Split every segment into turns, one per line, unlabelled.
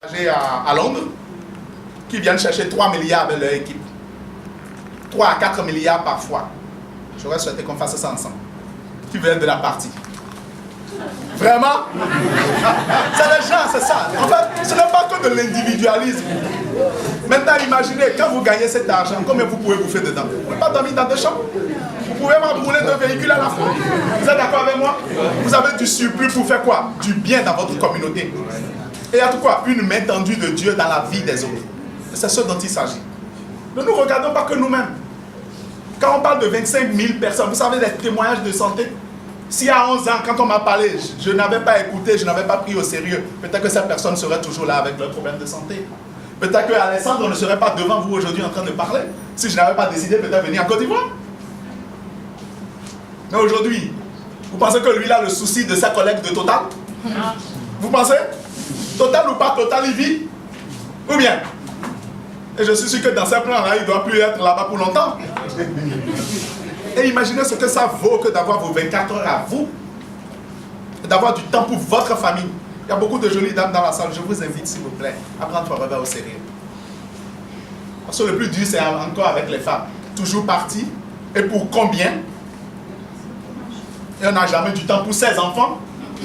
À Londres, qui viennent chercher 3 milliards avec leur équipe. 3 à 4 milliards parfois. J'aurais souhaité qu'on fasse ça ensemble. Qui veulent être de la partie. Vraiment? C'est les gens, c'est ça. En fait, ce n'est pas que de l'individualisme. Maintenant, imaginez, quand vous gagnez cet argent, combien vous pouvez bouffer dedans? Vous ne pouvez pas dormir dans des chambres. Vous pouvez même rouler 2 véhicules à la fois. Vous êtes d'accord avec moi? Vous avez du surplus pour faire quoi? Du bien dans votre communauté. Et il y a tout quoi? Une main tendue de Dieu dans la vie des autres. C'est ce dont il s'agit. Ne nous regardons pas que nous-mêmes. Quand on parle de 25 000 personnes, vous savez, des témoignages de santé. S'il y a 11 ans, quand on m'a parlé, je n'avais pas écouté, je n'avais pas pris au sérieux. Peut-être que cette personne serait toujours là avec leurs problèmes de santé. Peut-être que Alessandre ne serait pas devant vous aujourd'hui en train de parler. Si je n'avais pas décidé peut-être venir en Côte d'Ivoire. Mais aujourd'hui, vous pensez que lui il a le souci de sa collègue de Total? Vous pensez? Total ou pas Total, il vit? Ou bien? Et je suis sûr que dans ce plan-là, il ne doit plus être là-bas pour longtemps. Et imaginez ce que ça vaut que d'avoir vos 24 heures à vous. D'avoir du temps pour votre famille. Il y a beaucoup de jolies dames dans la salle. Je vous invite, s'il vous plaît, à prendre Forever au sérieux. Parce que le plus dur, c'est encore avec les femmes. Toujours parties. Et pour combien? Et on n'a jamais du temps pour ses enfants,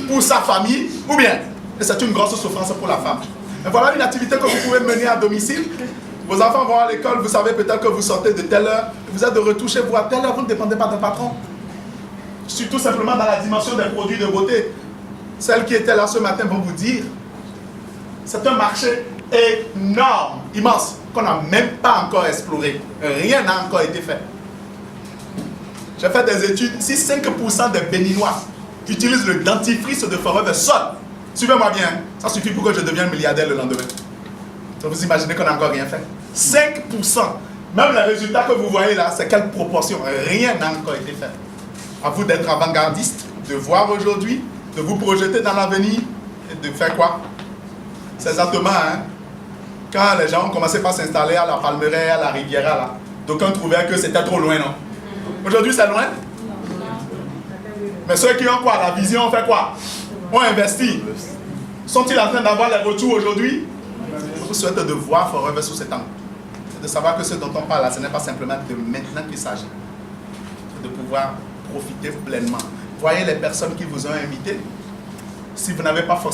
pour sa famille, ou bien? Et c'est une grosse souffrance pour la femme. Et voilà une activité que vous pouvez mener à domicile. Vos enfants vont à l'école, vous savez peut-être que vous sortez de telle heure, vous êtes de retour chez vous à telle heure, vous ne dépendez pas d'un patron. Surtout simplement dans la dimension des produits de beauté. Celles qui étaient là ce matin vont vous dire, c'est un marché énorme, immense, qu'on n'a même pas encore exploré. Rien n'a encore été fait. J'ai fait des études, si 5% des Béninois utilisent le dentifrice de Forever seul, suivez-moi bien, ça suffit pour que je devienne milliardaire le lendemain. Donc vous imaginez qu'on n'a encore rien fait. 5%. Même les résultats que vous voyez là, c'est quelle proportion? Rien n'a encore été fait. À vous d'être avant-gardiste, de voir aujourd'hui, de vous projeter dans l'avenir et de faire quoi? C'est exactement, hein, quand les gens ont commencé par s'installer à la Palmeraie, à la Riviera, là, d'aucuns trouvaient que c'était trop loin, non? Aujourd'hui, c'est loin? Mais ceux qui ont quoi? La vision, ont fait quoi? Ont investi. Sont-ils en train d'avoir les retours aujourd'hui? Je vous souhaite de voir Forever sous cet angle. De savoir que ce dont on parle là, ce n'est pas simplement de maintenant qu'il s'agit. De pouvoir profiter pleinement. Voyez les personnes qui vous ont invité. Si vous n'avez pas forcément